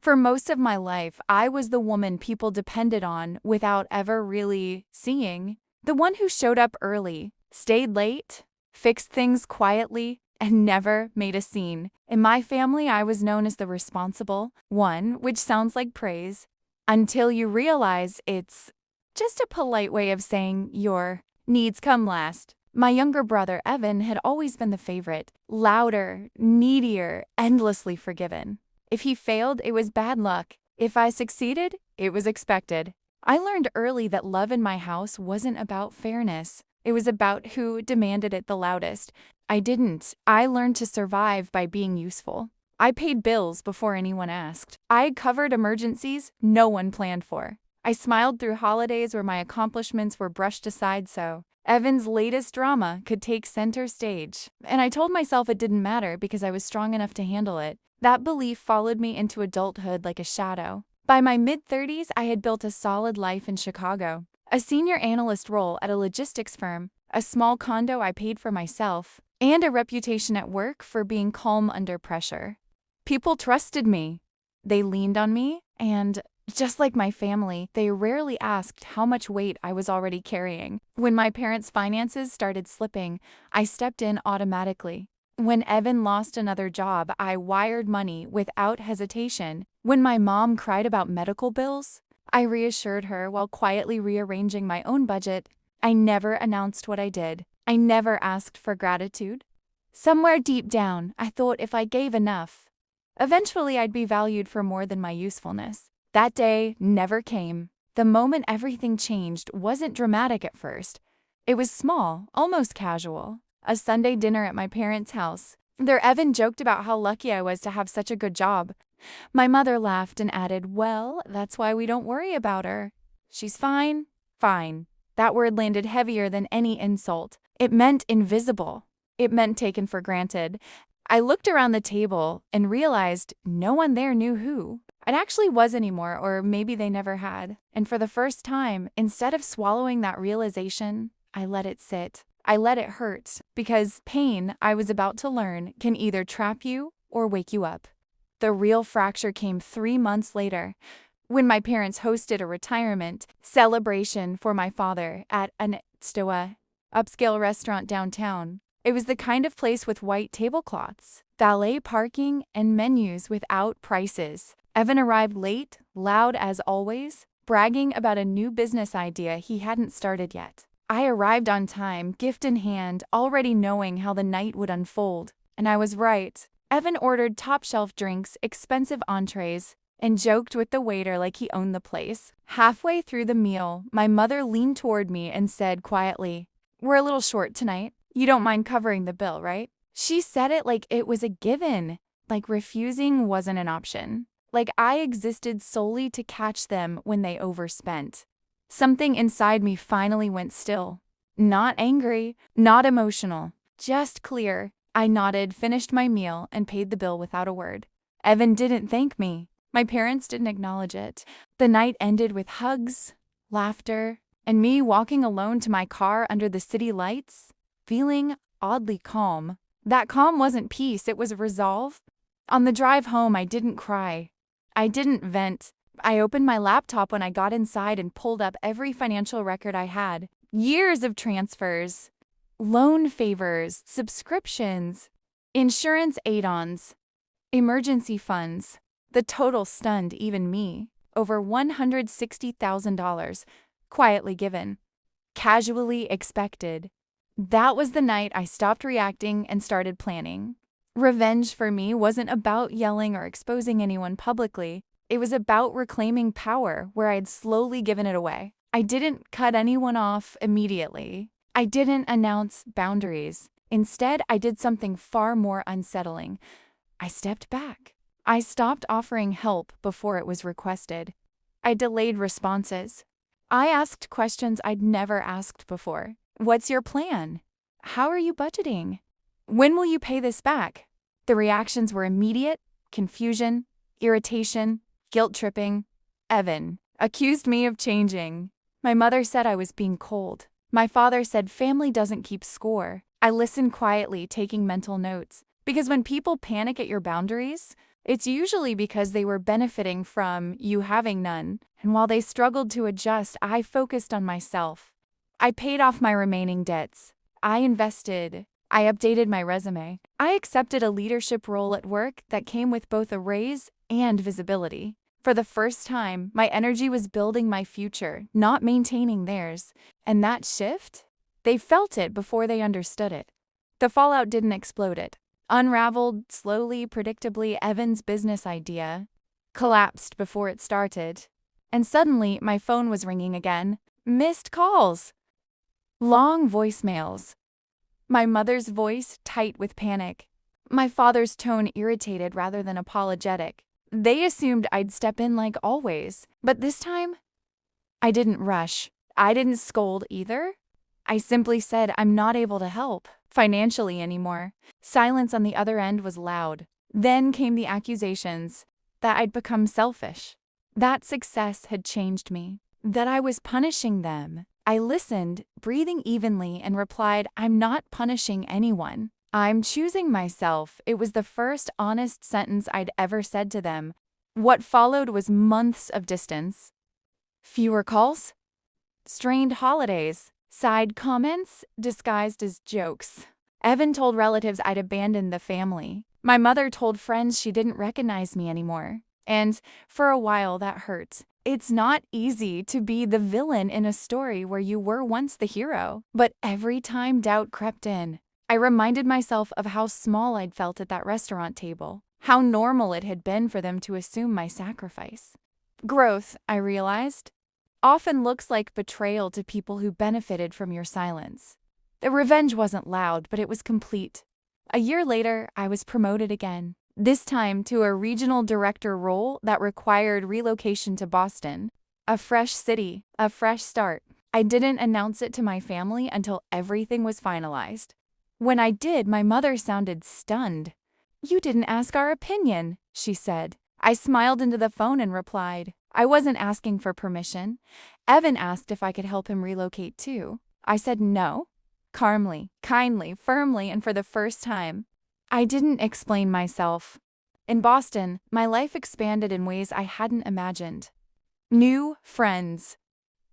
For most of my life, I was the woman people depended on without ever really seeing. The one who showed up early, stayed late, fixed things quietly, and never made a scene. In my family, I was known as the responsible one, which sounds like praise, until you realize it's just a polite way of saying your needs come last. My younger brother, Evan, had always been the favorite, louder, needier, endlessly forgiven. If he failed, it was bad luck. If I succeeded, it was expected. I learned early that love in my house wasn't about fairness. It was about who demanded it the loudest. I didn't. I learned to survive by being useful. I paid bills before anyone asked. I covered emergencies no one planned for. I smiled through holidays where my accomplishments were brushed aside so Evan's latest drama could take center stage. And I told myself it didn't matter because I was strong enough to handle it. That belief followed me into adulthood like a shadow. By my mid-30s, I had built a solid life in Chicago. A senior analyst role at a logistics firm, a small condo I paid for myself, and a reputation at work for being calm under pressure. People trusted me. They leaned on me, and just like my family, they rarely asked how much weight I was already carrying. When my parents' finances started slipping, I stepped in automatically. When Evan lost another job, I wired money without hesitation. When my mom cried about medical bills, I reassured her while quietly rearranging my own budget. I never announced what I did. I never asked for gratitude. Somewhere deep down, I thought if I gave enough, eventually I'd be valued for more than my usefulness. That day never came. The moment everything changed wasn't dramatic at first. It was small, almost casual. A Sunday dinner at my parents' house. There Evan joked about how lucky I was to have such a good job. My mother laughed and added, "Well, that's why we don't worry about her. She's fine." Fine. That word landed heavier than any insult. It meant invisible. It meant taken for granted. I looked around the table and realized no one there knew who it actually was anymore, or maybe they never had. And for the first time, instead of swallowing that realization, I let it sit. I let it hurt, because pain, I was about to learn, can either trap you or wake you up. The real fracture came 3 months later, when my parents hosted a retirement celebration for my father at an Stoa upscale restaurant downtown. It was the kind of place with white tablecloths, valet parking, and menus without prices. Evan arrived late, loud as always, bragging about a new business idea he hadn't started yet. I arrived on time, gift in hand, already knowing how the night would unfold. And I was right. Evan ordered top-shelf drinks, expensive entrees, and joked with the waiter like he owned the place. Halfway through the meal, my mother leaned toward me and said quietly, "We're a little short tonight. You don't mind covering the bill, right?" She said it like it was a given, like refusing wasn't an option, like I existed solely to catch them when they overspent. Something inside me finally went still. Not angry, not emotional, just clear. I nodded, finished my meal, and paid the bill without a word. Evan didn't thank me. My parents didn't acknowledge it. The night ended with hugs, laughter, and me walking alone to my car under the city lights, feeling oddly calm. That calm wasn't peace, it was resolve. On the drive home, I didn't cry. I didn't vent. I opened my laptop when I got inside and pulled up every financial record I had. Years of transfers, loan favors, subscriptions, insurance add-ons, emergency funds. The total stunned even me. Over $160,000, quietly given, casually expected. That was the night I stopped reacting and started planning. Revenge for me wasn't about yelling or exposing anyone publicly. It was about reclaiming power where I'd slowly given it away. I didn't cut anyone off immediately. I didn't announce boundaries. Instead, I did something far more unsettling. I stepped back. I stopped offering help before it was requested. I delayed responses. I asked questions I'd never asked before. What's your plan? How are you budgeting? When will you pay this back? The reactions were immediate: confusion, irritation, guilt-tripping. Evan accused me of changing. My mother said I was being cold. My father said family doesn't keep score. I listened quietly, taking mental notes. Because when people panic at your boundaries, it's usually because they were benefiting from you having none. And while they struggled to adjust, I focused on myself. I paid off my remaining debts. I invested. I updated my resume. I accepted a leadership role at work that came with both a raise and visibility. For the first time, my energy was building my future, not maintaining theirs. And that shift? They felt it before they understood it. The fallout didn't explode it. Unraveled slowly, predictably, Evan's business idea collapsed before it started. And suddenly, my phone was ringing again. Missed calls. Long voicemails. My mother's voice tight with panic. My father's tone irritated rather than apologetic. They assumed I'd step in like always, but this time, I didn't rush. I didn't scold either. I simply said I'm not able to help financially anymore. Silence on the other end was loud. Then came the accusations that I'd become selfish, that success had changed me, that I was punishing them. I listened, breathing evenly, and replied, I'm not punishing anyone. I'm choosing myself. It was the first honest sentence I'd ever said to them. What followed was months of distance. Fewer calls, strained holidays, side comments disguised as jokes. Evan told relatives I'd abandoned the family. My mother told friends she didn't recognize me anymore. And for a while that hurt. It's not easy to be the villain in a story where you were once the hero. But every time doubt crept in, I reminded myself of how small I'd felt at that restaurant table, how normal it had been for them to assume my sacrifice. Growth, I realized, often looks like betrayal to people who benefited from your silence. The revenge wasn't loud, but it was complete. A year later, I was promoted again. This time to a regional director role that required relocation to Boston. A fresh city, a fresh start. I didn't announce it to my family until everything was finalized. When I did, my mother sounded stunned. You didn't ask our opinion, she said. I smiled into the phone and replied, I wasn't asking for permission. Evan asked if I could help him relocate too. I said no, calmly, kindly, firmly, and for the first time. I didn't explain myself. In Boston, my life expanded in ways I hadn't imagined. New friends,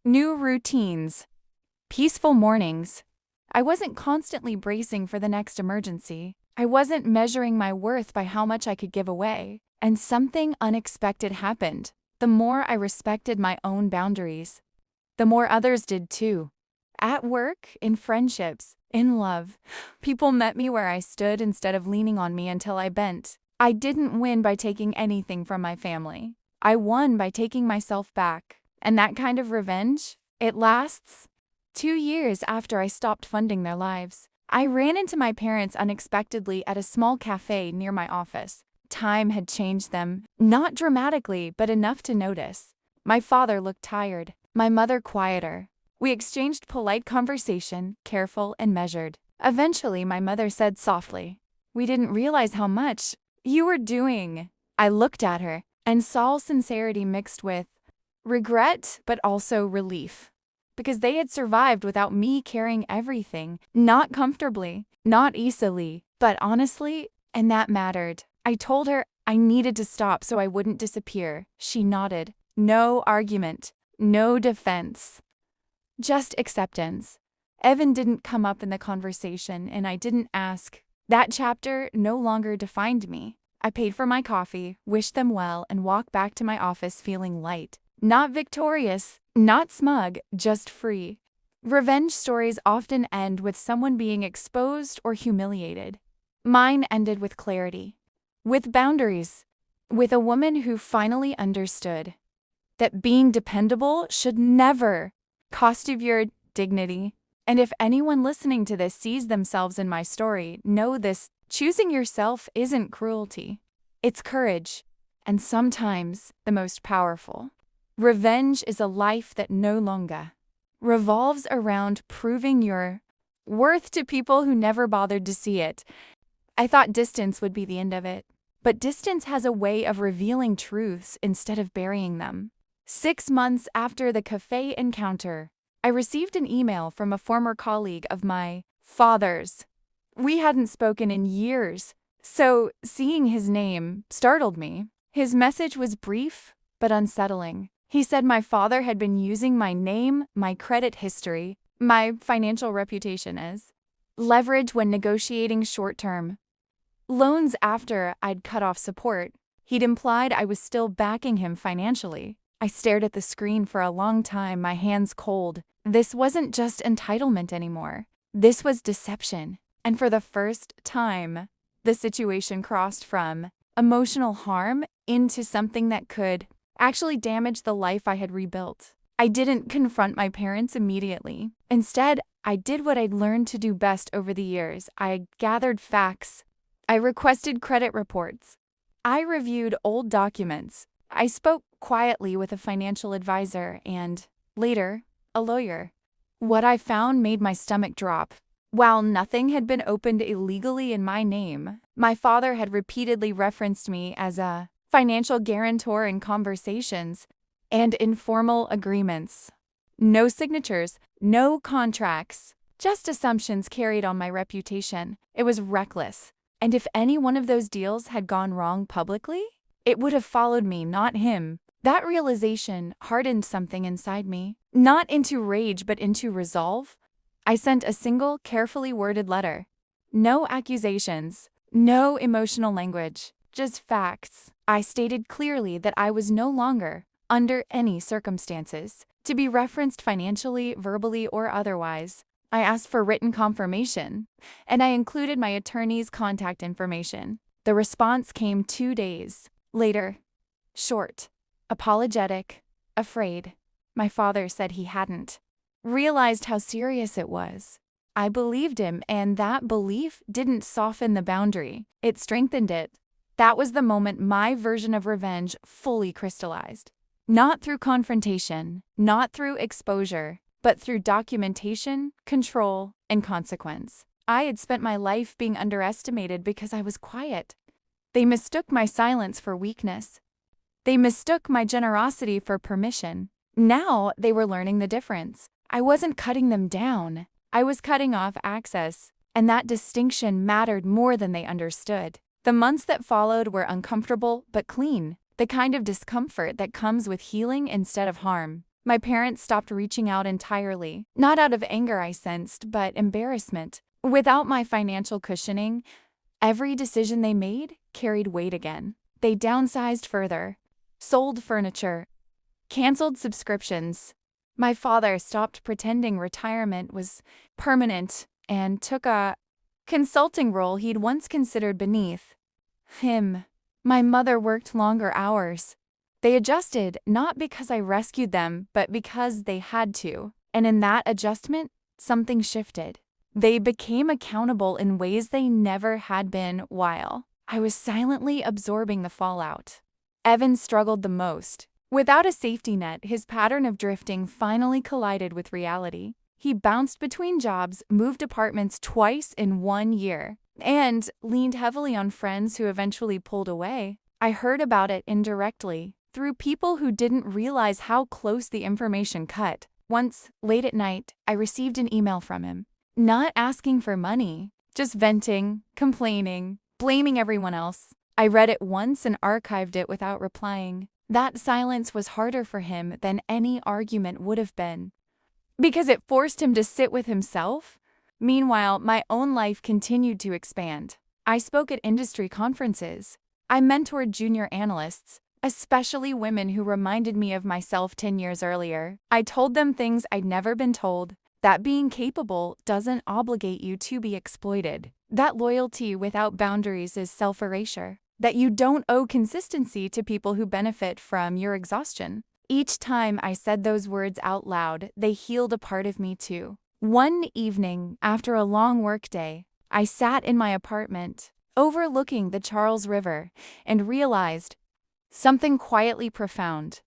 new routines, peaceful mornings. I wasn't constantly bracing for the next emergency. I wasn't measuring my worth by how much I could give away. And something unexpected happened. The more I respected my own boundaries, the more others did too. At work, in friendships, in love, people met me where I stood instead of leaning on me until I bent. I didn't win by taking anything from my family. I won by taking myself back. And that kind of revenge, it lasts. 2 years after I stopped funding their lives, I ran into my parents unexpectedly at a small cafe near my office. Time had changed them, not dramatically, but enough to notice. My father looked tired, my mother quieter. We exchanged polite conversation, careful and measured. Eventually, my mother said softly, We didn't realize how much you were doing. I looked at her and saw sincerity mixed with regret, but also relief. Because they had survived without me carrying everything, not comfortably, not easily, but honestly, and that mattered. I told her I needed to stop so I wouldn't disappear. She nodded. No argument, no defense. Just acceptance. Evan didn't come up in the conversation, and I didn't ask. That chapter no longer defined me. I paid for my coffee, wished them well, and walked back to my office feeling light. Not victorious, not smug, just free. Revenge stories often end with someone being exposed or humiliated. Mine ended with clarity, with boundaries, with a woman who finally understood that being dependable should never cost you your dignity. And if anyone listening to this sees themselves in my story, know this: choosing yourself isn't cruelty. It's courage, and sometimes the most powerful. Revenge is a life that no longer revolves around proving your worth to people who never bothered to see it. I thought distance would be the end of it, but distance has a way of revealing truths instead of burying them. 6 months after the cafe encounter, I received an email from a former colleague of my father's. We hadn't spoken in years. So, seeing his name startled me. His message was brief but unsettling. He said my father had been using my name, my credit history, my financial reputation as leverage when negotiating short-term loans after I'd cut off support. He'd implied I was still backing him financially. I stared at the screen for a long time, my hands cold. This wasn't just entitlement anymore. This was deception. And for the first time, the situation crossed from emotional harm into something that could actually damage the life I had rebuilt. I didn't confront my parents immediately. Instead, I did what I'd learned to do best over the years. I gathered facts. I requested credit reports. I reviewed old documents. I spoke quietly with a financial advisor and, later, a lawyer. What I found made my stomach drop. While nothing had been opened illegally in my name, my father had repeatedly referenced me as a financial guarantor in conversations and informal agreements. No signatures, no contracts, just assumptions carried on my reputation. It was reckless. And if any one of those deals had gone wrong publicly, it would have followed me, not him. That realization hardened something inside me, not into rage but into resolve. I sent a single, carefully worded letter. No accusations, no emotional language, just facts. I stated clearly that I was no longer, under any circumstances, to be referenced financially, verbally, or otherwise. I asked for written confirmation, and I included my attorney's contact information. The response came 2 days later. Short, apologetic, afraid. My father said he hadn't realized how serious it was. I believed him, and that belief didn't soften the boundary. It strengthened it. That was the moment my version of revenge fully crystallized. Not through confrontation, not through exposure, but through documentation, control, and consequence. I had spent my life being underestimated because I was quiet. They mistook my silence for weakness. They mistook my generosity for permission. Now they were learning the difference. I wasn't cutting them down. I was cutting off access, and that distinction mattered more than they understood. The months that followed were uncomfortable but clean, the kind of discomfort that comes with healing instead of harm. My parents stopped reaching out entirely, not out of anger I sensed, but embarrassment. Without my financial cushioning, every decision they made carried weight again. They downsized further, sold furniture, canceled subscriptions. My father stopped pretending retirement was permanent and took a consulting role he'd once considered beneath him. My mother worked longer hours. They adjusted not because I rescued them, but because they had to. And in that adjustment, something shifted. They became accountable in ways they never had been while I was silently absorbing the fallout. Evan struggled the most. Without a safety net, his pattern of drifting finally collided with reality. He bounced between jobs, moved apartments twice in 1 year, and leaned heavily on friends who eventually pulled away. I heard about it indirectly, through people who didn't realize how close the information cut. Once, late at night, I received an email from him. Not asking for money, just venting, complaining, blaming everyone else. I read it once and archived it without replying. That silence was harder for him than any argument would have been, because it forced him to sit with himself. Meanwhile, my own life continued to expand. I spoke at industry conferences. I mentored junior analysts, especially women who reminded me of myself 10 years earlier. I told them things I'd never been told, that being capable doesn't obligate you to be exploited, that loyalty without boundaries is self-erasure, that you don't owe consistency to people who benefit from your exhaustion. Each time I said those words out loud, they healed a part of me too. One evening, after a long workday, I sat in my apartment, overlooking the Charles River, and realized something quietly profound.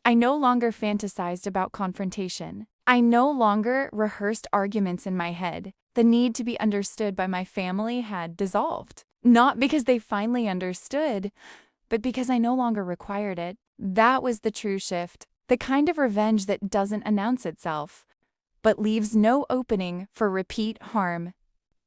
I no longer fantasized about confrontation. I no longer rehearsed arguments in my head. The need to be understood by my family had dissolved. Not because they finally understood, but because I no longer required it. That was the true shift, the kind of revenge that doesn't announce itself, but leaves no opening for repeat harm.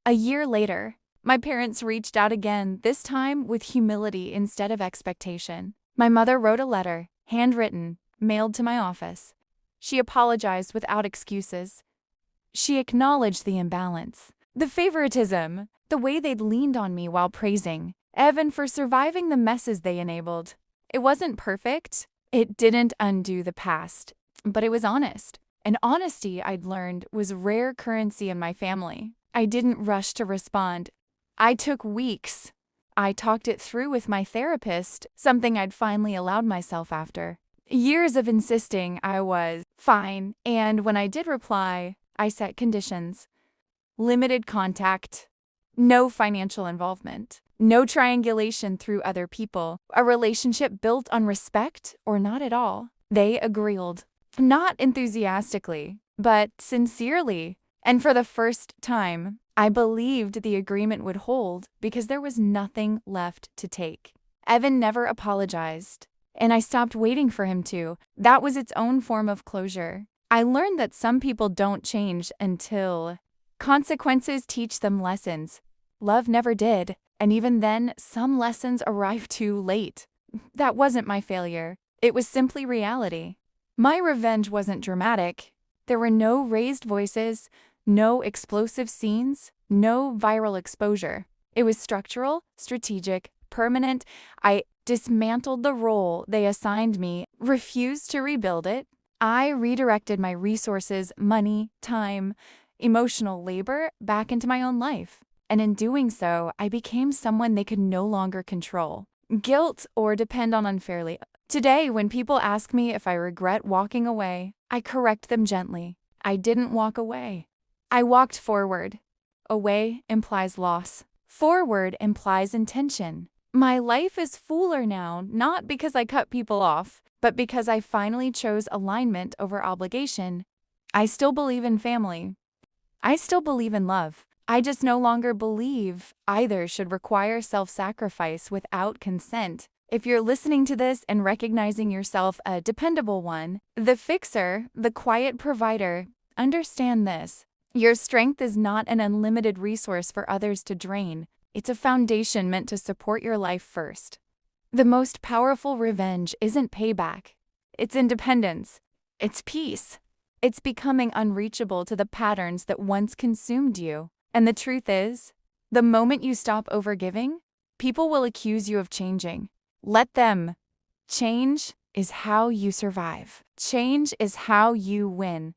A year later, My parents reached out again, this time with humility instead of expectation. My mother wrote a letter, handwritten, mailed to my office. She apologized without excuses. She acknowledged the imbalance, the favoritism, the way they'd leaned on me while praising Evan for surviving the messes they enabled. It wasn't perfect. It didn't undo the past, but it was honest. And honesty, I'd learned, was rare currency in my family. I didn't rush to respond. I took weeks. I talked it through with my therapist, something I'd finally allowed myself after. Years of insisting I was fine, and when I did reply, I set conditions. Limited contact, no financial involvement, no triangulation through other people, a relationship built on respect or not at all. They agreed, not enthusiastically, but sincerely. And for the first time, I believed the agreement would hold because there was nothing left to take. Evan never apologized, and I stopped waiting for him to. That was its own form of closure. I learned that some people don't change until consequences teach them lessons. Love never did, and even then, some lessons arrive too late. That wasn't my failure. It was simply reality. My revenge wasn't dramatic. There were no raised voices, no explosive scenes, no viral exposure. It was structural, strategic, permanent. I dismantled the role they assigned me, refused to rebuild it. I redirected my resources, money, time, emotional labor back into my own life. And in doing so, I became someone they could no longer control, guilt, or depend on unfairly. Today, when people ask me if I regret walking away, I correct them gently. I didn't walk away. I walked forward. Away implies loss. Forward implies intention. My life is fuller now, not because I cut people off, but because I finally chose alignment over obligation. I still believe in family. I still believe in love. I just no longer believe either should require self-sacrifice without consent. If you're listening to this and recognizing yourself a dependable one, the fixer, the quiet provider, understand this. Your strength is not an unlimited resource for others to drain. It's a foundation meant to support your life first. The most powerful revenge isn't payback. It's independence. It's peace. It's becoming unreachable to the patterns that once consumed you. And the truth is, the moment you stop overgiving, people will accuse you of changing. Let them. Change is how you survive. Change is how you win.